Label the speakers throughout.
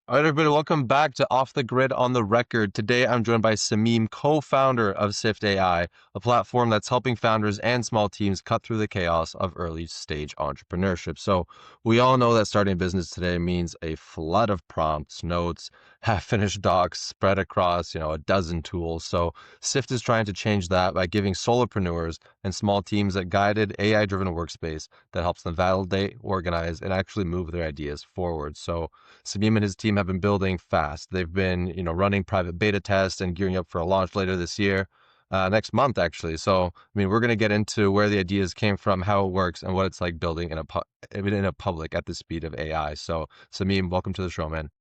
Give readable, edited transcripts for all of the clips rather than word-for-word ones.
Speaker 1: All right, everybody, welcome back to Off the Grid on the Record. Today, I'm joined by Samim, co-founder of SIIFT.AI, a platform that's helping founders and small teams cut through the chaos of early-stage entrepreneurship. So we all know that starting a business today means a flood of prompts, notes, half-finished docs spread across, a dozen tools. So SIFT is trying to change that by giving solopreneurs and small teams a guided AI-driven workspace that helps them validate, organize, and actually move their ideas forward. So Samim and his team have been building fast. They've been, running private beta tests and gearing up for a launch later this year, next month actually. So, we're going to get into where the ideas came from, how it works, and what it's like building in a public at the speed of AI. So, Samim, welcome to the show, man.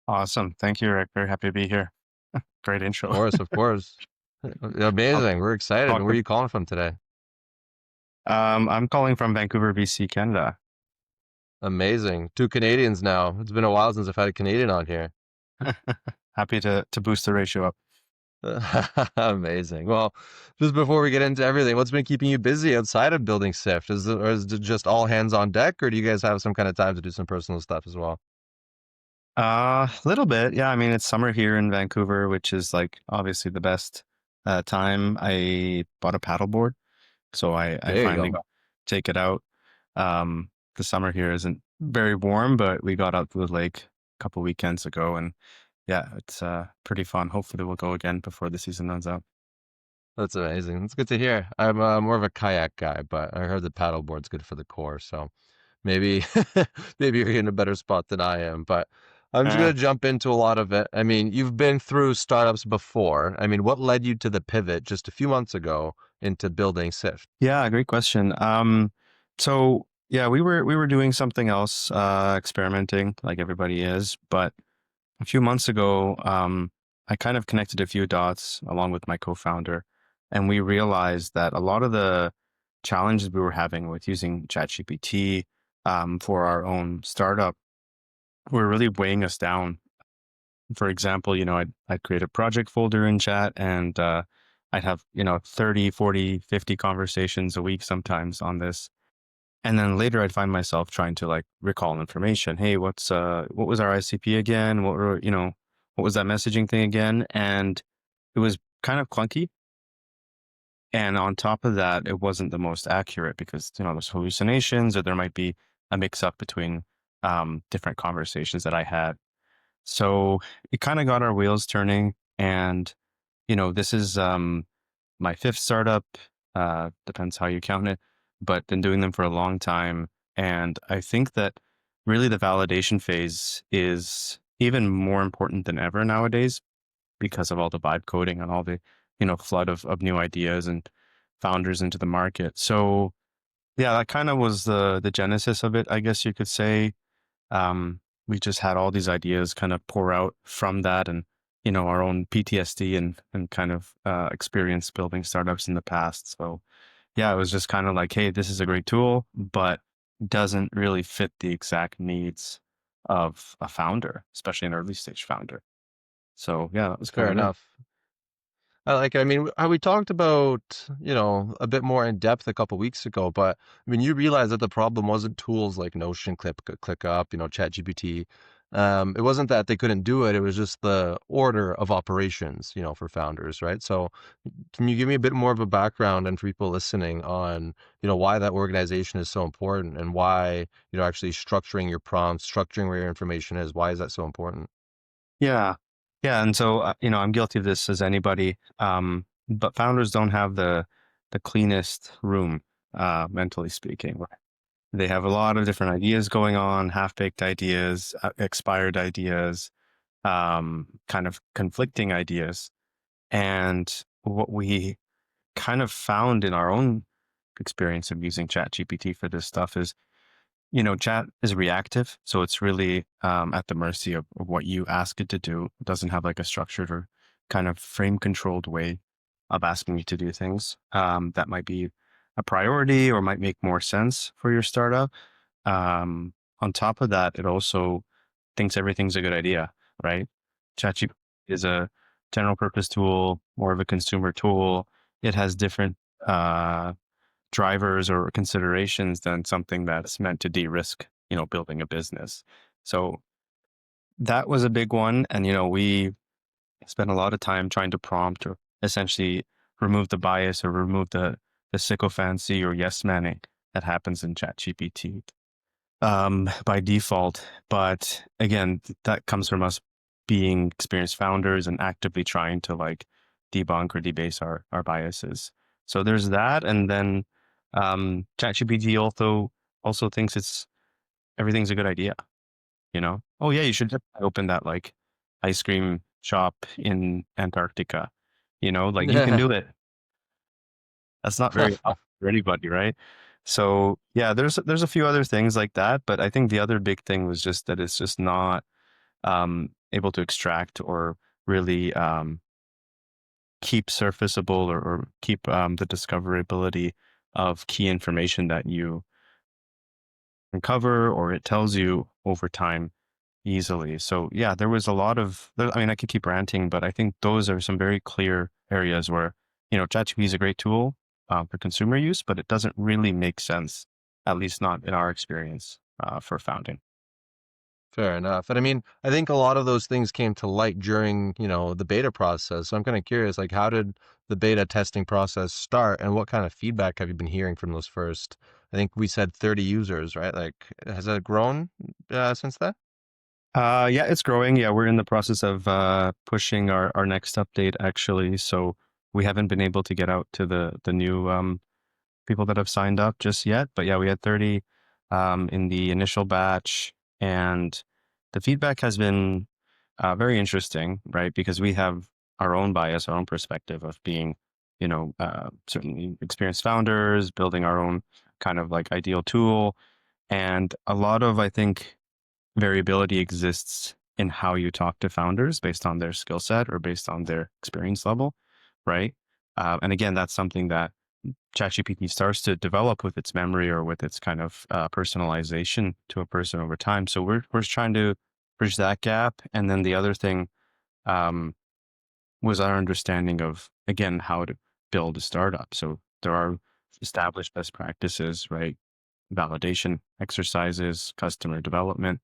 Speaker 2: Awesome. Thank you, Rick. Very happy to be here. Great
Speaker 1: Of
Speaker 2: intro.
Speaker 1: course, of course.
Speaker 2: I'll
Speaker 1: Amazing. We're excited. And
Speaker 2: talk.
Speaker 1: where are you calling from today?
Speaker 2: I'm calling from Vancouver, BC, Canada.
Speaker 1: Amazing. Two Canadians now. It's been a while since I've had a Canadian on here.
Speaker 2: Happy to boost the ratio up.
Speaker 1: Amazing. Well, just before we get into everything, what's been keeping you busy outside of building SIFT? Is it just all hands on deck, or do you guys have some kind of time to do some personal stuff as well?
Speaker 2: A little bit. Yeah. I mean, it's summer here in Vancouver, which is like obviously the best time. I bought a paddleboard, so I
Speaker 1: There you
Speaker 2: finally
Speaker 1: go.
Speaker 2: got to take it out. The summer here isn't very warm, but we got out to the lake a couple weekends ago, and yeah, it's pretty fun. Hopefully, we'll go again before the season runs out.
Speaker 1: That's amazing. That's good to hear. I'm more of a kayak guy, but I heard the paddleboard's good for the core, so maybe maybe you're in a better spot than I am. But I'm just
Speaker 2: Yeah.
Speaker 1: gonna jump into a lot of it. You've been through startups before. What led you to the pivot just a few months ago into building SIFT?
Speaker 2: Yeah, great question. So yeah, we were doing something else, experimenting like everybody is, but a few months ago, I kind of connected a few dots along with my co-founder, and we realized that a lot of the challenges we were having with using ChatGPT for our own startup were really weighing us down. For example, I'd create a project folder in chat and I'd have, 30, 40, 50 conversations a week sometimes on this. And then later I'd find myself trying to like recall information. Hey, what was our ICP again? What was that messaging thing again? And it was kind of clunky. And on top of that, it wasn't the most accurate because, there's hallucinations or there might be a mix up between different conversations that I had. So it kind of got our wheels turning. And, this is my fifth startup, depends how you count it, but been doing them for a long time. And I think that really the validation phase is even more important than ever nowadays because of all the vibe coding and all the, flood of new ideas and founders into the market. So yeah, that kind of was the genesis of it, I guess you could say. We just had all these ideas kind of pour out from that and, our own PTSD and kind of experience building startups in the past. So yeah, it was just kind of like, hey, this is a great tool, but doesn't really fit the exact needs of a founder, especially an early stage founder. So yeah, that was
Speaker 1: Fair
Speaker 2: kind of it.
Speaker 1: enough. I like it. We talked about, a bit more in depth a couple weeks ago, but you realize that the problem wasn't tools like Notion, ClickUp, ChatGPT. It wasn't that they couldn't do it. It was just the order of operations, for founders, right? So can you give me a bit more of a background and for people listening on, why that organization is so important and why, actually structuring your prompts, structuring where your information is, why is that so important?
Speaker 2: Yeah. Yeah. And so, I'm guilty of this as anybody. But founders don't have the cleanest room, mentally speaking. Right? They have a lot of different ideas going on, half-baked ideas, expired ideas, kind of conflicting ideas. And what we kind of found in our own experience of using ChatGPT for this stuff is, chat is reactive. So it's really at the mercy of what you ask it to do. It doesn't have like a structured or kind of frame controlled way of asking you to do things that might be a priority or might make more sense for your startup. On top of that, it also thinks everything's a good idea, right? ChatGPT is a general purpose tool, more of a consumer tool. It has different drivers or considerations than something that's meant to de-risk, building a business. So that was a big one. And, we spent a lot of time trying to prompt or essentially remove the bias or remove the sycophancy or yes manning that happens in ChatGPT by default. But again, that comes from us being experienced founders and actively trying to like debunk or debase our biases. So there's that. And then ChatGPT also thinks everything's a good idea. Oh yeah, you should just open that like ice cream shop in Antarctica. Like you can do it. That's not very helpful for anybody, right? So yeah, there's a few other things like that, but I think the other big thing was just that it's just not able to extract or really keep surfaceable or keep the discoverability of key information that you uncover or it tells you over time easily. So yeah, there was a lot of, I mean, I could keep ranting, but I think those are some very clear areas where, ChatGPT is a great tool for consumer use, but it doesn't really make sense, at least not in our experience for founding.
Speaker 1: Fair enough. And I mean, I think a lot of those things came to light during, the beta process. So I'm kind of curious, like, how did the beta testing process start and what kind of feedback have you been hearing from those first, I think we said 30 users, right? Like, has that grown since then?
Speaker 2: Yeah, it's growing. Yeah, we're in the process of pushing our next update actually. So we haven't been able to get out to the new people that have signed up just yet. But yeah, we had 30 in the initial batch, and the feedback has been very interesting, right? Because we have our own bias, our own perspective of being, certainly experienced founders, building our own kind of like ideal tool. And a lot of, I think, variability exists in how you talk to founders based on their skill set or based on their experience level, right? And again, that's something that ChatGPT starts to develop with its memory or with its kind of personalization to a person over time. So we're trying to bridge that gap. And then the other thing um, was our understanding of again how to build a startup. So there are established best practices, right? Validation exercises, customer development,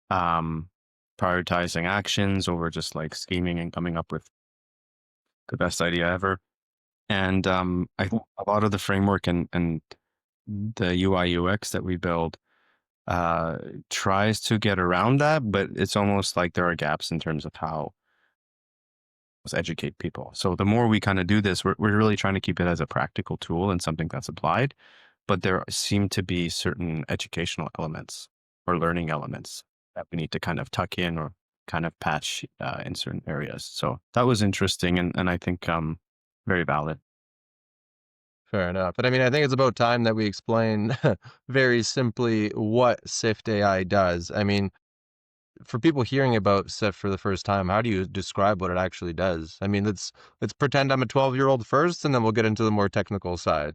Speaker 2: um, prioritizing actions over just like scheming and coming up with the best idea ever. And I think a lot of the framework and the UI UX that we build uh, tries to get around that, but it's almost like there are gaps in terms of how to educate people. So the more we kind of do this, we're really trying to keep it as a practical tool and something that's applied, but there seem to be certain educational elements or learning elements that we need to kind of tuck in or kind of patch in certain areas. So that was interesting and I think very valid.
Speaker 1: Fair enough. And I mean, I think it's about time that we explain very simply what SIFT AI does. I mean, for people hearing about SIFT for the first time, how do you describe what it actually does? I mean, let's pretend I'm a 12-year-old first, and then we'll get into the more technical side.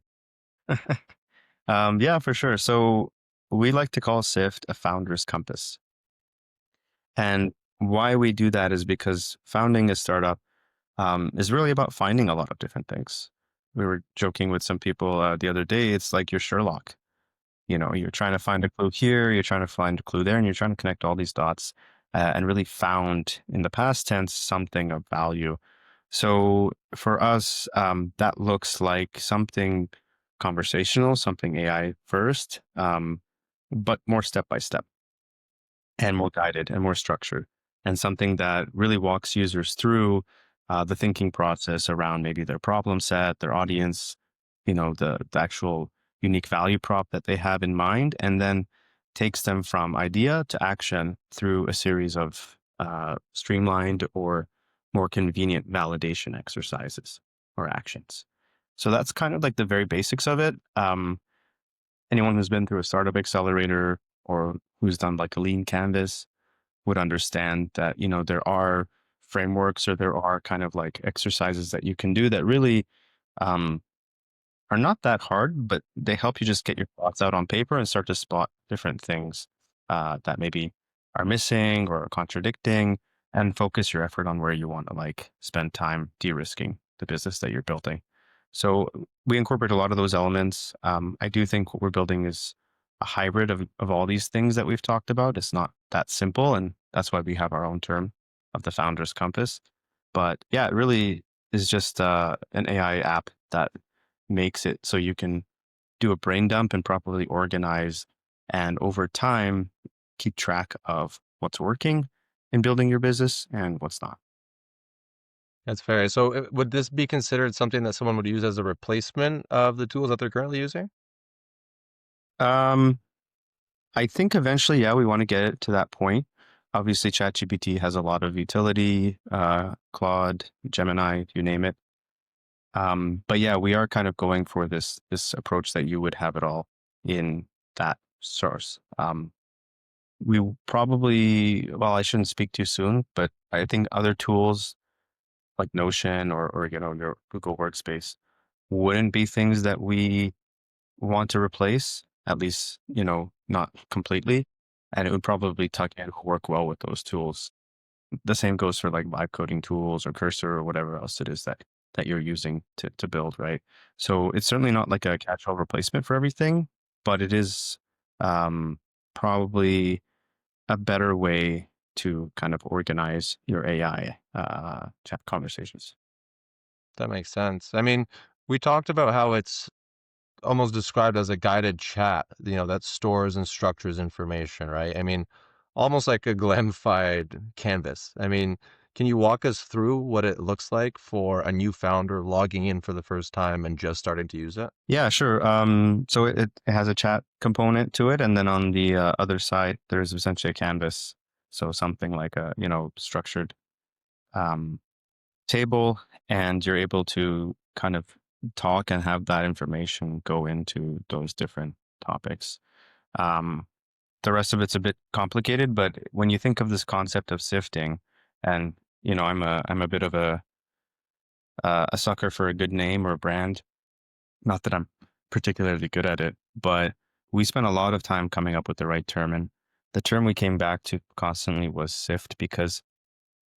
Speaker 2: Yeah, for sure. So we like to call SIFT a founder's compass. And why we do that is because founding a startup is really about finding a lot of different things. We were joking with some people the other day. It's like you're Sherlock. You're trying to find a clue here, you're trying to find a clue there, and you're trying to connect all these dots and really found in the past tense something of value. So for us, that looks like something conversational, something AI first, but more step by step and more guided and more structured, and something that really walks users through the thinking process around maybe their problem set, their audience, the actual unique value prop that they have in mind, and then takes them from idea to action through a series of streamlined or more convenient validation exercises or actions. So that's kind of like the very basics of it. Anyone who's been through a startup accelerator or who's done like a lean canvas would understand that, there are frameworks or there are kind of like exercises that you can do that really um, are not that hard, but they help you just get your thoughts out on paper and start to spot different things that maybe are missing or contradicting and focus your effort on where you want to like spend time de-risking the business that you're building. So we incorporate a lot of those elements. I do think what we're building is a hybrid of all these things that we've talked about. It's not that simple, and that's why we have our own term of the founder's compass. But yeah, it really is just an AI app that makes it so you can do a brain dump and properly organize, and over time keep track of what's working in building your business and what's not.
Speaker 1: That's fair. So, would this be considered something that someone would use as a replacement of the tools that they're currently using?
Speaker 2: Um, I think eventually, yeah, we want to get it to that point. Obviously, ChatGPT has a lot of utility, Claude, Gemini, you name it. But yeah, we are kind of going for this approach that you would have it all in that source. Probably, well, I shouldn't speak too soon, but I think other tools like Notion or your Google Workspace wouldn't be things that we want to replace, at least, not completely. And it would probably tuck in work well with those tools. The same goes for like vibe coding tools or Cursor or whatever else it is that you're using to build, right? So it's certainly not like a catch-all replacement for everything, but it is um, probably a better way to kind of organize your AI chat conversations.
Speaker 1: That makes sense. I mean, we talked about how it's almost described as a guided chat, that stores and structures information, right? I mean, almost like a glamified canvas. I mean, can you walk us through what it looks like for a new founder logging in for the first time and just starting to use it?
Speaker 2: Yeah, sure. So it has a chat component to it, and then on the other side, there's essentially a canvas. So something like a structured um, table, and you're able to kind of talk and have that information go into those different topics. Um, the rest of it's a bit complicated, but when you think of this concept of sifting, and I'm a bit of a sucker for a good name or a brand. Not that I'm particularly good at it, but we spent a lot of time coming up with the right term, and the term we came back to constantly was SIFT because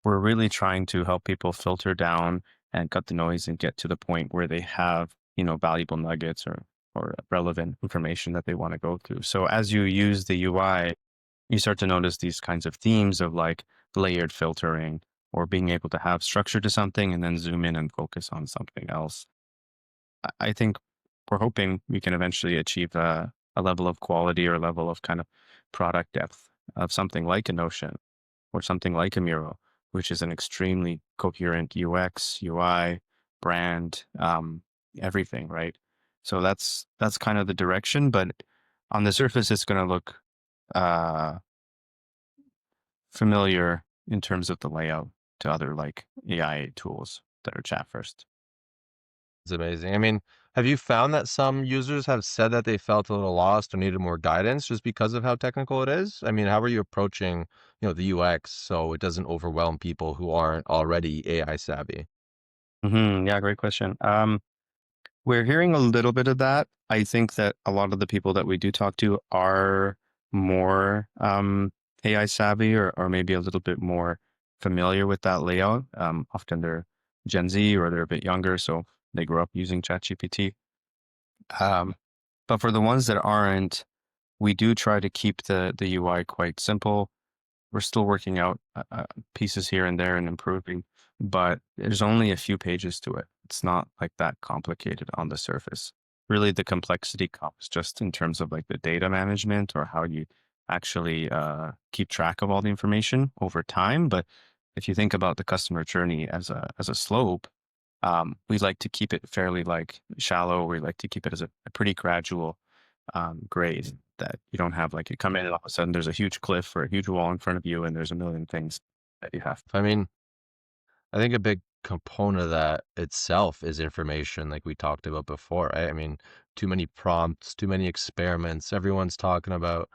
Speaker 2: we're really trying to help people filter down and cut the noise and get to the point where they have, valuable nuggets or relevant information that they want to go through. So as you use the UI, you start to notice these kinds of themes of like layered filtering or being able to have structure to something and then zoom in and focus on something else. I think we're hoping we can eventually achieve a level of quality or level of kind of product depth of something like a Notion or something like a Miro, which is an extremely coherent UX, UI, brand, everything, right? So that's kind of the direction, but on the surface, it's going to look uh, familiar in terms of the layout to other like AI tools that are chat first.
Speaker 1: It's amazing. I mean, have you found that some users have said that they felt a little lost or needed more guidance just because of how technical it is? I mean, how are you approaching, the UX so it doesn't overwhelm people who aren't already AI savvy?
Speaker 2: Yeah, great question. We're hearing a little bit of that. I think that a lot of the people that we do talk to are more AI savvy or maybe a little bit more familiar with that layout. Often they're Gen Z or they're a bit younger, so they grew up using ChatGPT. Um, but for the ones that aren't, we do try to keep the UI quite simple. We're still working out pieces here and there and improving, but there's only a few pages to it. It's not like that complicated on the surface. Really, the complexity comes just in terms of like the data management or how you actually keep track of all the information over time. But if you think about the customer journey as a slope, we like to keep it fairly like shallow. We like to keep it as a pretty gradual grade that you don't have like you come in and all of a sudden there's a huge cliff or a huge wall in front of you and there's a million things that you have.
Speaker 1: I mean, I think a big component of that itself is information, like we talked about before, right? I mean, too many prompts, too many experiments. Everyone's talking about,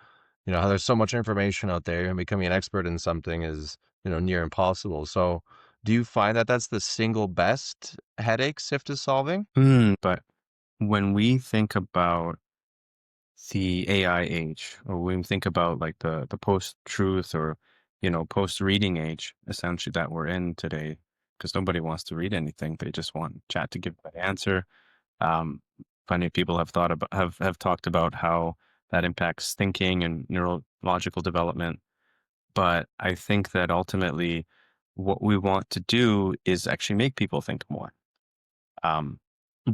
Speaker 1: how there's so much information out there and becoming an expert in something is, near impossible. So, do you find that that's the single best headache SIFT is solving?
Speaker 2: But when we think about the AI age, or when we think about like the post-truth or post-reading age, essentially that we're in today, because nobody wants to read anything, they just want chat to give the answer. Um, Plenty of people have thought about have talked about how that impacts thinking and neurological development. But I think that ultimately what we want to do is actually make people think more, um,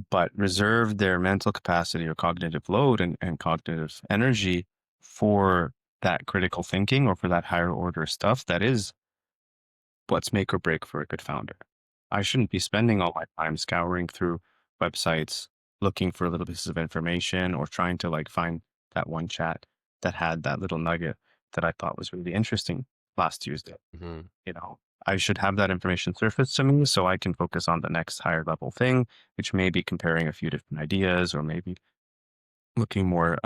Speaker 2: but reserve their mental capacity or cognitive load and cognitive energy for that critical thinking or for that higher order stuff that is what's make or break for a good founder. I shouldn't be spending all my time scouring through websites, looking for little pieces of information or trying to like find that one chat that had that little nugget that I thought was really interesting last Tuesday.
Speaker 1: Mhm.
Speaker 2: You know, I should have that information surface to me so I can focus on the next higher level thing, which may be comparing a few different ideas or maybe looking more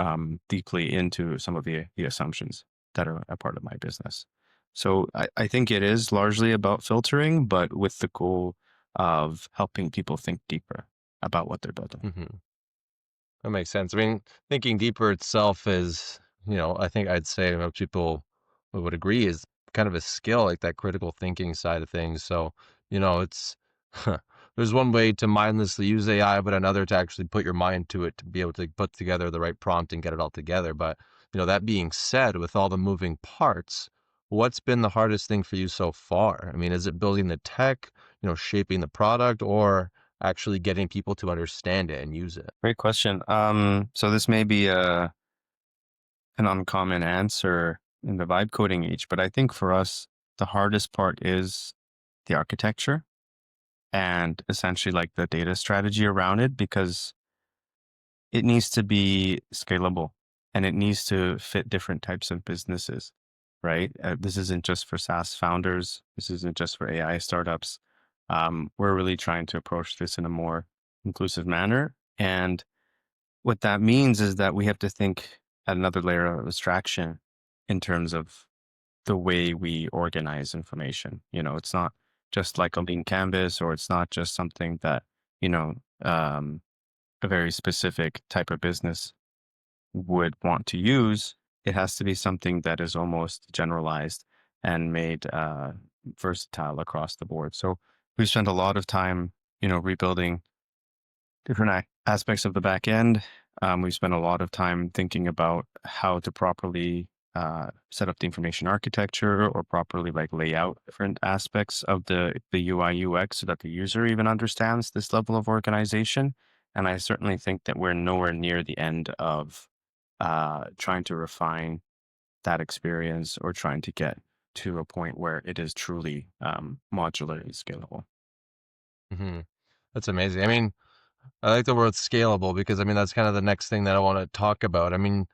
Speaker 2: deeply into some of the assumptions that are a part of my business. So I think it is largely about filtering, but with the goal of helping people think deeper about what they're building.
Speaker 1: Mhm. That makes sense. I mean, thinking deeper itself is, I think I'd say most people would agree is kind of a skill, like that critical thinking side of things. So, it's there's one way to mindlessly use AI, but another to actually put your mind to it to be able to put together the right prompt and get it all together. But, that being said, with all the moving parts, what's been the hardest thing for you so far? I mean, is it building the tech, shaping the product, or actually getting people to understand it and use it?
Speaker 2: Great question. So this may be an uncommon answer in the vibe coding age, but I think for us, the hardest part is the architecture and essentially like the data strategy around it because it needs to be scalable and it needs to fit different types of businesses, right? This isn't just for SaaS founders. This isn't just for AI startups. We're really trying to approach this in a more inclusive manner. And what that means is that we have to think at another layer of abstraction in terms of the way we organize information. It's not just like a lean canvas, or it's not just something that, you know, um, a very specific type of business would want to use. It has to be something that is almost generalized and made versatile across the board. So we spent a lot of time, rebuilding different aspects of the back end. We spent a lot of time thinking about how to properly set up the information architecture or properly like lay out different aspects of the UI UX so that the user even understands this level of organization. And I certainly think that we're nowhere near the end of trying to refine that experience or trying to get to a point where it is truly modular and scalable.
Speaker 1: Mhm. That's amazing. I mean, I like the word scalable because, I mean, that's kind of the next thing that I wanna talk about. I mean,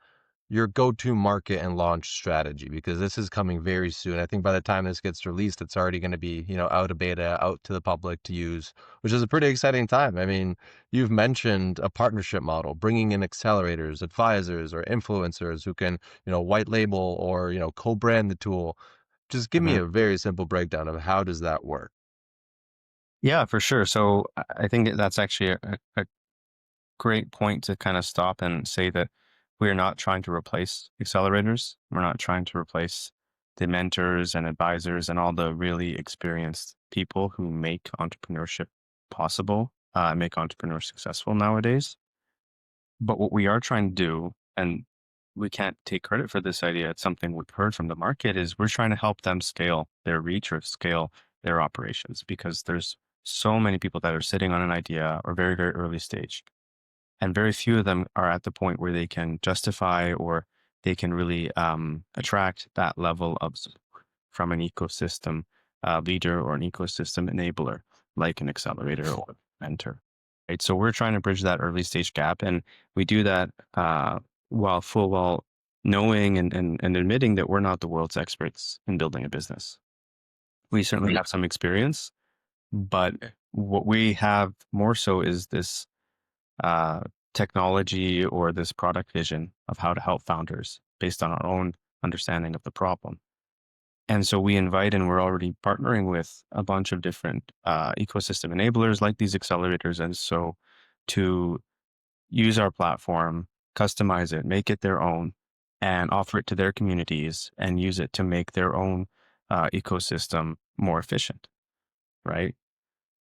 Speaker 1: your go-to market and launch strategy, because this is coming very soon. I think by the time this gets released, it's already gonna be, out of beta, out to the public to use, which is a pretty exciting time. I mean, you've mentioned a partnership model, bringing in accelerators, advisors, or influencers who can, white label or, co-brand the tool. Just give me
Speaker 2: Mhm.
Speaker 1: a very simple breakdown of how does that work?
Speaker 2: Yeah, for sure. So I think that's actually a great point to kind of stop and say that we're not trying to replace accelerators. We're not trying to replace the mentors and advisors and all the really experienced people who make entrepreneurship possible, make entrepreneurs successful nowadays. But what we are trying to do, and we can't take credit for this idea, it's something we've heard from the market, is we're trying to help them scale their reach or scale their operations because there's so many people that are sitting on an idea or very, very early stage and very few of them are at the point where they can justify or they can really attract that level of support from an ecosystem leader or an ecosystem enabler like an accelerator or mentor. Right. So we're trying to bridge that early stage gap, and we do that while full well knowing and admitting that we're not the world's experts in building a business. We certainly have some experience, but what we have more so is this uh, technology or this product vision of how to help founders based on our own understanding of the problem. And so we invite and we're already partnering with a bunch of different ecosystem enablers like these accelerators. And so to use our platform, customize it, make it their own, and offer it to their communities and use it to make their own ecosystem more efficient, right?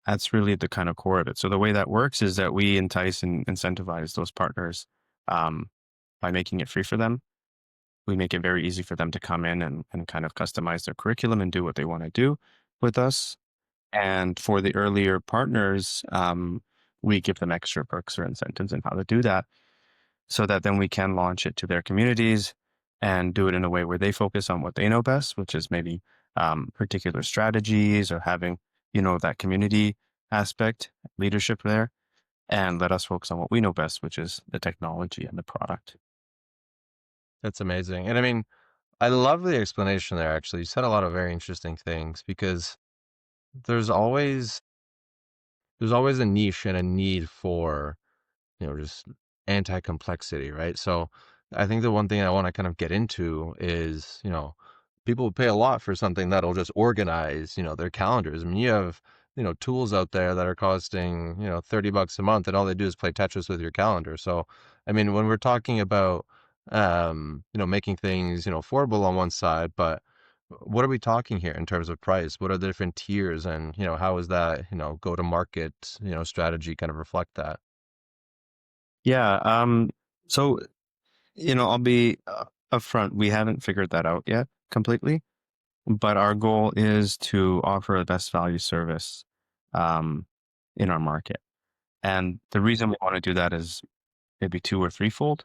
Speaker 2: That's really the kind of core of it. So the way that works is that we entice and incentivize those partners, um, by making it free for them. We make it very easy for them to come in and kind of customize their curriculum and do what they want to do with us. And for the earlier partners, we give them extra perks or incentives in how to do that so that then we can launch it to their communities and do it in a way where they focus on what they know best, which is maybe particular strategies or having, that community aspect, leadership there, and let us focus on what we know best, which is the technology and the product.
Speaker 1: That's amazing. And I mean, I love the explanation there, actually. You said a lot of very interesting things because there's always there's always a niche and a need for, just anti-complexity, right? So I think the one thing I want to kind of get into is, people pay a lot for something that'll just organize, their calendars. I mean, you have, tools out there that are costing, $30 a month and all they do is play Tetris with your calendar. So, I mean, when we're talking about, making things, affordable on one side, but what are we talking here in terms of price? What are the different tiers and, how is that, go to market, strategy kind of reflect that?
Speaker 2: Yeah. So, I'll be upfront. We haven't figured that out yet completely, but our goal is to offer the best value service um, in our market. And the reason we want to do that is maybe two or threefold.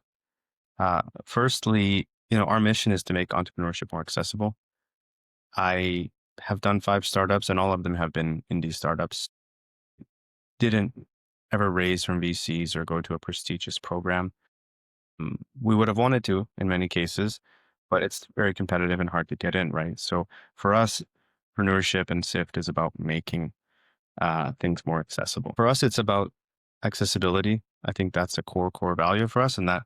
Speaker 2: Firstly, our mission is to make entrepreneurship more accessible. I have done 5 startups, and all of them have been indie startups. Didn't ever raise from VCs or go to a prestigious program. We would have wanted to in many cases, but it's very competitive and hard to get in, right? So for us, entrepreneurship and SIFT is about making things more accessible. For us, it's about accessibility. I think that's a core value for us, and that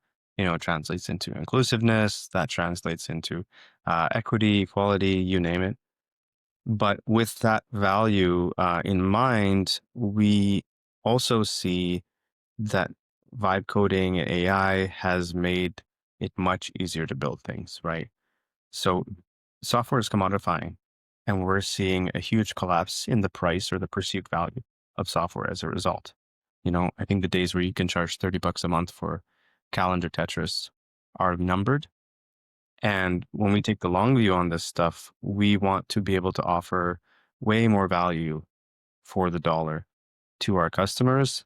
Speaker 2: translates into inclusiveness. That translates into equity, equality, you name it. But with that value in mind, we also see that vibe coding and AI has made it much easier to build things, right? So software is commodifying, and we're seeing a huge collapse in the price or the perceived value of software as a result. I think the days where you can charge $30 a month for calendar Tetris are numbered. And when we take the long view on this stuff, we want to be able to offer way more value for the dollar to our customers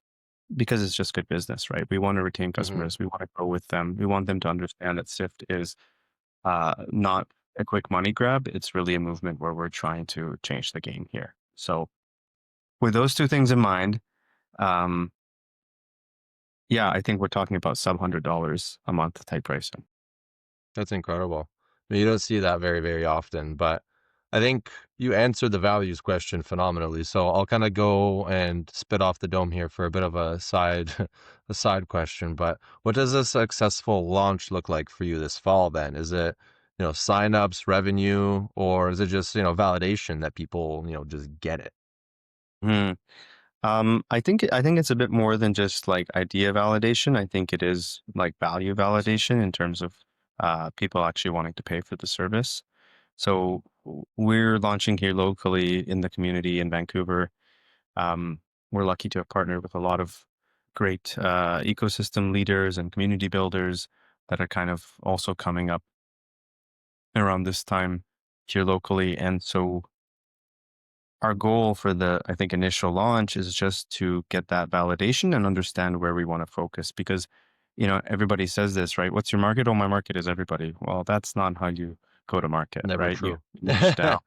Speaker 2: because it's just good business, right? We want to retain
Speaker 1: Hmm.
Speaker 2: customers. We want to grow with them. We want them to understand that SIFT is not a quick money grab. It's really a movement where we're trying to change the game here. So with those two things in mind, um, yeah, I think we're talking about sub $100 a month type pricing.
Speaker 1: That's incredible. I mean, you don't see that very, very often, but I think you answered the values question phenomenally. So I'll kind of go and spit off the dome here for a bit of a side, a side question. But what does a successful launch look like for you this fall? Then is it, signups, revenue, or is it just validation that people just get it?
Speaker 2: Hmm. I think it's a bit more than just like idea validation. I think it is like value validation in terms of people actually wanting to pay for the service. So we're launching here locally in the community in Vancouver. Um, we're lucky to have partnered with a lot of great ecosystem leaders and community builders that are kind of also coming up around this time here locally. And so our goal for the, I think, initial launch is just to get that validation and understand where we want to focus because, everybody says this, right? What's your market? Oh, my market is everybody. Well, that's not how you go to market,
Speaker 1: Never
Speaker 2: right? You
Speaker 1: true.
Speaker 2: niche down.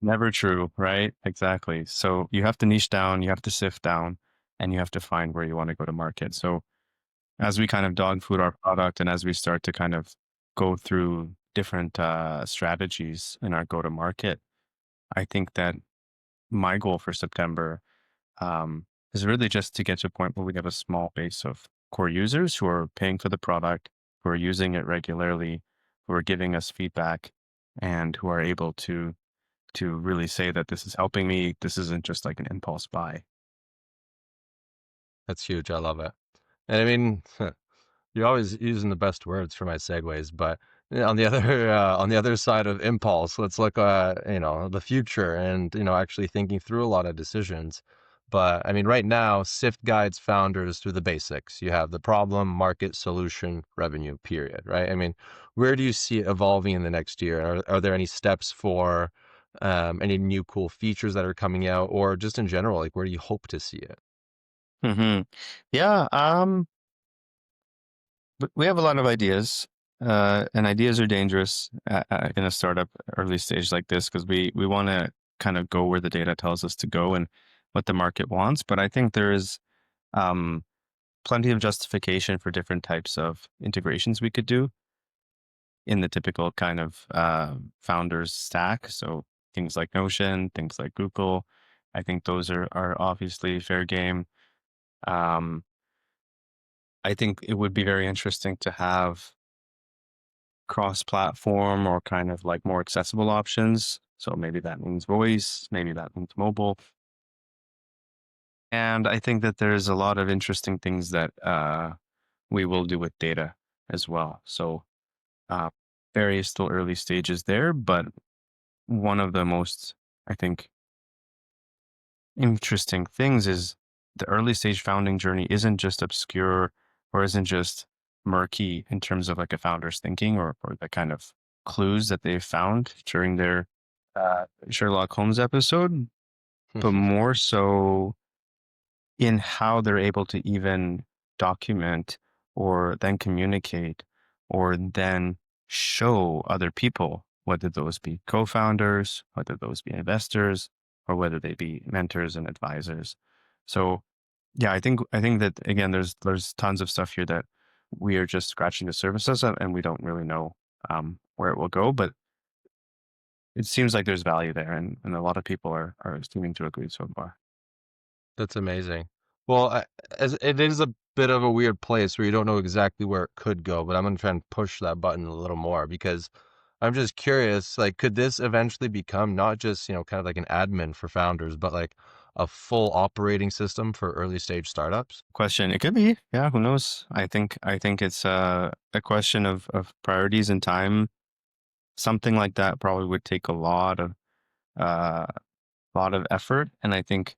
Speaker 2: Never true, right? Exactly. So you have to niche down, you have to sift down, and you have to find where you want to go to market. So as we kind of dog food our product and as we start to kind of go through different strategies in our go to market, I think that my goal for September is really just to get to a point where we have a small base of core users who are paying for the product, who are using it regularly, who are giving us feedback, and who are able to really say that this is helping me. This isn't just like an impulse buy.
Speaker 1: That's huge. I love it. And I mean, you're always using the best words for my segues, but on the other on the other side of impulse, let's look at the future and actually thinking through a lot of decisions. But I mean, right now, SIFT guides founders through the basics. You have the problem, market, solution, revenue, period, right? I mean, where do you see it evolving in the next year? Are there any steps for any new cool features that are coming out, or just in general, like where do you hope to see it?
Speaker 2: Hmm. Yeah. We have a lot of ideas, and ideas are dangerous in a startup early stage like this because we want to kind of go where the data tells us to go and what the market wants. But I think there is um, plenty of justification for different types of integrations we could do in the typical kind of founders stack. So things like Notion, things like Google, I think those are obviously fair game. Um, I think it would be very interesting to have cross-platform or kind of like more accessible options. So maybe that means voice, maybe that means mobile. And I think that there's a lot of interesting things that we will do with data as well. So uh, very still early stages there, but one of the most, I think, interesting things is the early stage founding journey isn't just obscure or isn't just murky in terms of like a founder's thinking or the kind of clues that they've found during their Sherlock Holmes episode, but more so in how they're able to even document or then communicate or then show other people, whether those be co-founders, whether those be investors, or whether they be mentors and advisors. So yeah, I think that again, there's tons of stuff here that we are just scratching the surface of, and we don't really know where it will go. But it seems like there's value there, and a lot of people are seeming to agree so far.
Speaker 1: That's amazing. Well, as it is a bit of a weird place where you don't know exactly where it could go, but I'm gonna try and push that button a little more because I'm just curious, like, could this eventually become not just, kind of like an admin for founders, but like a full operating system for early stage startups?
Speaker 2: Question. It could be. Yeah, who knows? I think it's a question of priorities and time. Something like that probably would take uh lot of effort. And I think,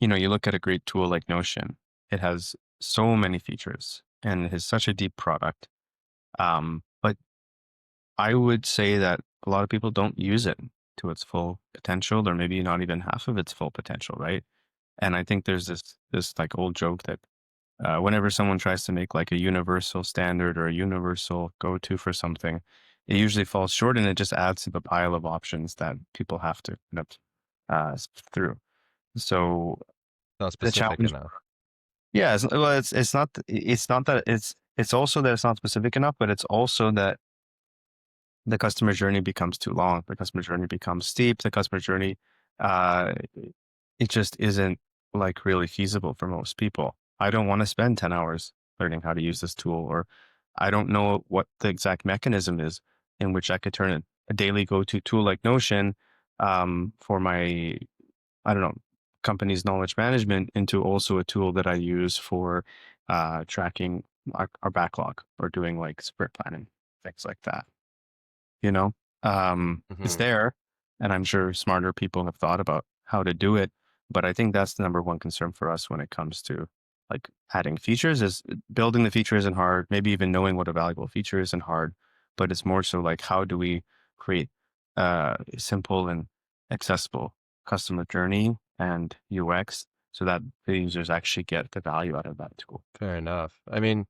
Speaker 2: you look at a great tool like Notion, it has so many features and it has such a deep product. But I would say that a lot of people don't use it to its full potential, or maybe not even half of its full potential, right? And I think there's this like old joke that whenever someone tries to make like a universal standard or a universal go-to for something, it usually falls short and it just adds to the pile of options that people have to kind of sift through. So
Speaker 1: Not
Speaker 2: the
Speaker 1: specific
Speaker 2: challenge,
Speaker 1: enough.
Speaker 2: yeah, well, it's not that it's also that it's not specific enough, but it's also that the customer journey becomes too long. The customer journey becomes steep. The customer journey, uh, it just isn't like really feasible for most people. I don't want to spend 10 hours learning how to use this tool, or I don't know what the exact mechanism is in which I could turn a daily go-to tool like Notion for my, I don't know, company's knowledge management into also a tool that I use for tracking our backlog or doing like sprint planning, things like that you know it's
Speaker 1: Hmm.
Speaker 2: there, and I'm sure smarter people have thought about how to do it, but I think that's the number one concern for us when it comes to like adding features is building the feature isn't hard, maybe even knowing what a valuable feature isn't hard, but it's more so like how do we create a simple and accessible customer journey and UX so that the users actually get the value out of that tool.
Speaker 1: Fair enough. I mean,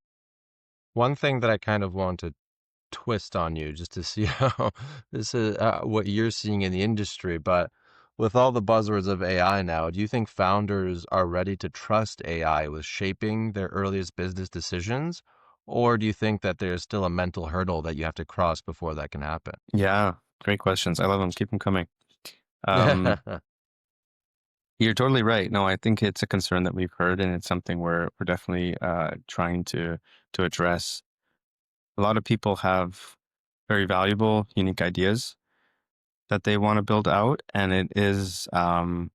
Speaker 1: one thing that I kind of want to twist on you just to see how this is what you're seeing in the industry. But with all the buzzwords of AI now, do you think founders are ready to trust AI with shaping their earliest business decisions? Or do you think that there's still a mental hurdle that you have to cross before that can happen?
Speaker 2: Yeah, great questions. I love them. Keep them coming. um You're totally right. No, I think it's a concern that we've heard, and it's something we're definitely trying to address. A lot of people have very valuable, unique ideas that they want to build out, and it is a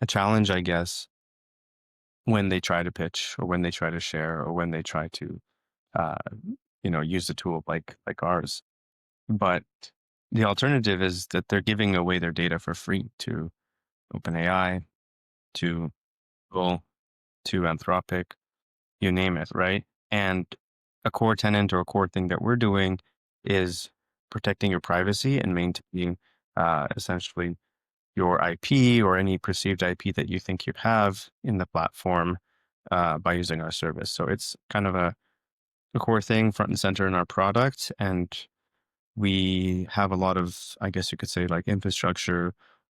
Speaker 2: challenge, I guess, when they try to pitch or when they try to share or when they try to, uh, use a tool like ours. But the alternative is that they're giving away their data for free to OpenAI, to Google to Anthropic, you name it, right? And a core tenant or a core thing that we're doing is protecting your privacy and maintaining essentially your IP or any perceived IP that you think you have in the platform by using our service. So it's kind of a core thing front and center in our product. And we have a lot of, I guess you could say, like infrastructure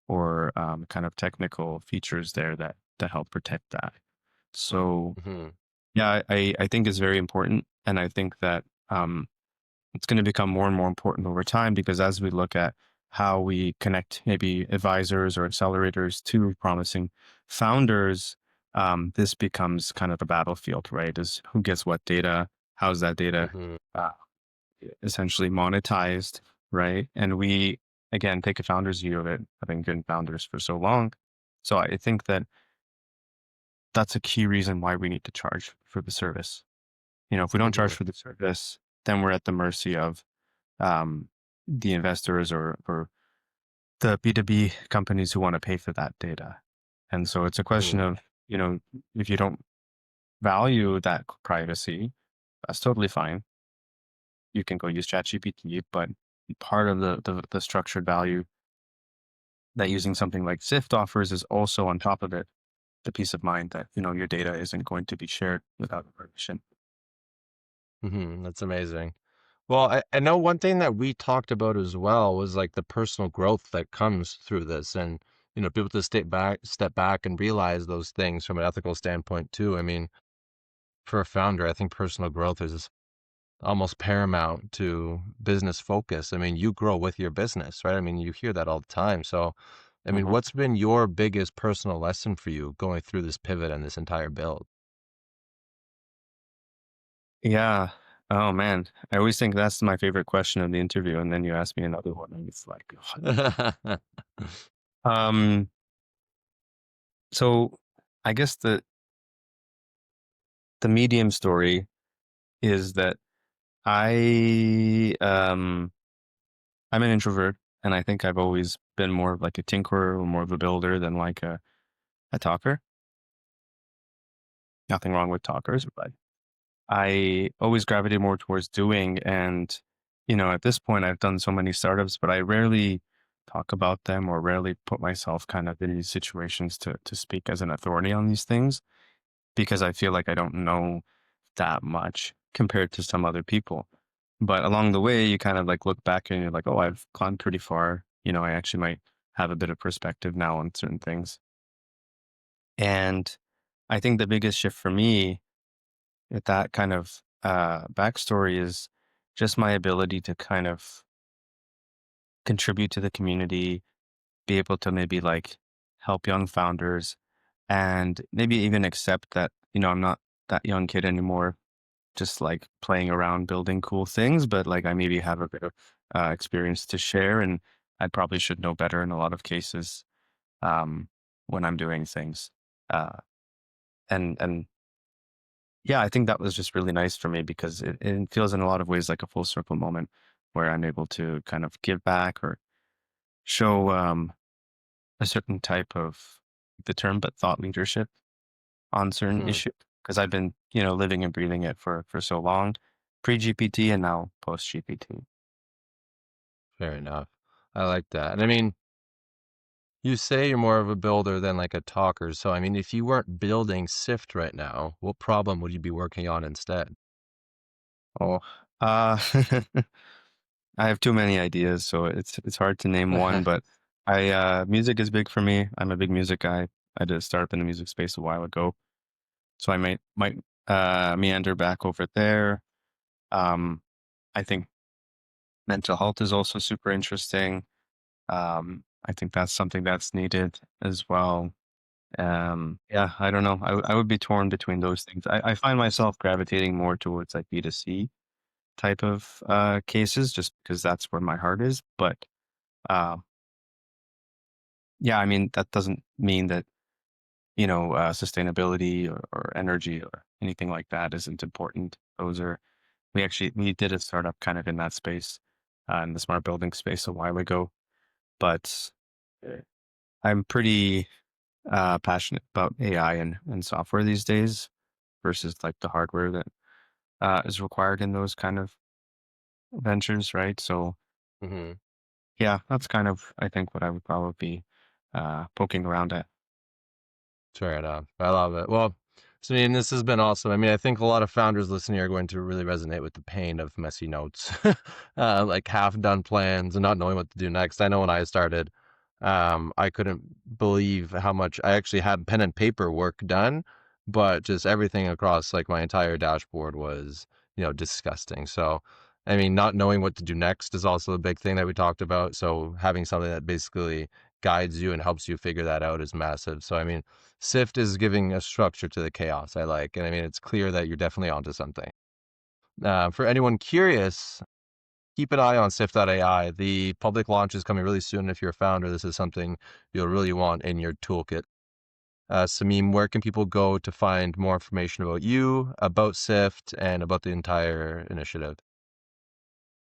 Speaker 2: or kind of technical features there that help protect that. So
Speaker 1: Hmm.
Speaker 2: yeah, I think it's very important. And I think that it's going to become more and more important over time because as we look at how we connect maybe advisors or accelerators to promising founders, this becomes kind of a battlefield, right? Is who gets what data? How's that data
Speaker 1: Hmm.
Speaker 2: uh, essentially monetized, right? And we, again, take a founder's view of it, having been founders for so long. So I think that that's a key reason why we need to charge for the service. If we don't charge
Speaker 1: Hmm.
Speaker 2: for the service, then we're at the mercy of um, the investors or the B2B companies who want to pay for that data. And so it's a question
Speaker 1: Hmm.
Speaker 2: of, if you don't value that privacy, that's totally fine. You can go use ChatGPT, but part of the structured value that using something like SIFT offers is also on top of it, the peace of mind that, your data isn't going to be shared without permission.
Speaker 1: Hmm. That's amazing. Well, I know one thing that we talked about as well was like the personal growth that comes through this, and people to step back and realize those things from an ethical standpoint too. I mean, for a founder, I think personal growth is almost paramount to business focus. I mean, you grow with your business, right? I mean, you hear that all the time. So, I mean,
Speaker 2: Mhm.
Speaker 1: what's been your biggest personal lesson for you going through this pivot and this entire build?
Speaker 2: Yeah. Oh man. I always think that's my favorite question of the interview. And then you ask me another one and it's like, what? Um, so I guess the medium story is that I I'm an introvert and I think I've always been more of like a tinkerer or more of a builder than like a talker. Nothing wrong with talkers, but I always gravitate more towards doing. And, at this point I've done so many startups, but I rarely talk about them or rarely put myself kind of in these situations to speak as an authority on these things because I feel like I don't know that much compared to some other people. But along the way, you kind of like look back and you're like, oh, I've climbed pretty far. I actually might have a bit of perspective now on certain things. And I think the biggest shift for me with that kind of backstory is just my ability to kind of contribute to the community, be able to maybe like help young founders and maybe even accept that, I'm not that young kid anymore just like playing around building cool things, but like I maybe have a bit of experience to share, and I probably should know better in a lot of cases when I'm doing things. Uh, and yeah, I think that was just really nice for me because it feels in a lot of ways like a full circle moment where I'm able to kind of give back or show a certain type of the term, but thought leadership on certain
Speaker 1: Mhm.
Speaker 2: issues because I've been living and breathing it for so long, pre GPT and now post GPT.
Speaker 1: Fair enough. I like that. And I mean, you say you're more of a builder than like a talker. So, I mean, if you weren't building SIFT right now, what problem would you be working on instead?
Speaker 2: Oh, uh, I have too many ideas, so it's hard to name one. But music is big for me. I'm a big music guy. I did a startup in the music space a while ago, so I might meander back over there. Um, I think mental health is also super interesting. I think that's something that's needed as well. Yeah, I don't know. I would be torn between those things. I find myself gravitating more towards like B2C type of cases just because that's where my heart is. But uh, yeah, I mean, that doesn't mean that, sustainability or energy or anything like that isn't important. We did a startup kind of in that space, in the smart building space a while ago, but uh, I'm pretty passionate about AI and software these days versus like the hardware that is required in those kind of ventures, right? So
Speaker 1: Hmm.
Speaker 2: yeah, that's kind of I think what I would probably be poking around at.
Speaker 1: Fair enough. I love it. Well, so I mean, this has been awesome. I mean, I think a lot of founders listening are going to really resonate with the pain of messy notes, like half-done plans and not knowing what to do next. I know when I started, I couldn't believe how much I actually had pen and paper work done, but just everything across like my entire dashboard was, disgusting. So, I mean, not knowing what to do next is also a big thing that we talked about. So having something that basically guides you and helps you figure that out is massive. So, I mean, SIFT is giving a structure to the chaos I like. And I mean, it's clear that you're definitely onto something. For anyone curious, keep an eye on SIFT.AI. The public launch is coming really soon. If you're a founder, this is something you'll really want in your toolkit. Samim, where can people go to find more information about you, about SIFT, and about the entire initiative?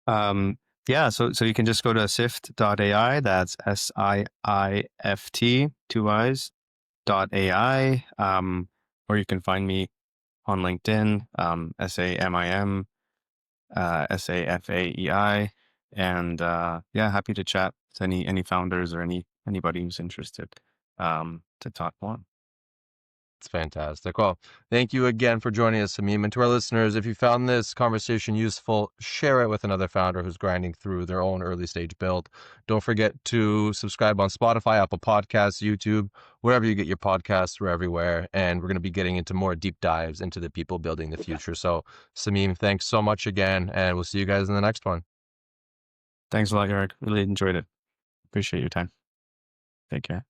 Speaker 2: Um, yeah, so you can just go to SIFT.AI. That's SIIFT, two I's, .ai. Or you can find me on LinkedIn, SAMIM, SAFAEI. And yeah, happy to chat to any founders or anybody who's interested to talk more.
Speaker 1: It's fantastic. Well, thank you again for joining us, Samim. And to our listeners, if you found this conversation useful, share it with another founder who's grinding through their own early stage build. Don't forget to subscribe on Spotify, Apple Podcasts, YouTube, wherever you get your podcasts, we're everywhere. And we're going to be getting into more deep dives into the people building the future. So, Samim, thanks so much again, and we'll see you guys in the next one.
Speaker 2: Thanks a lot, Eric. Really enjoyed it. Appreciate your time. Take care.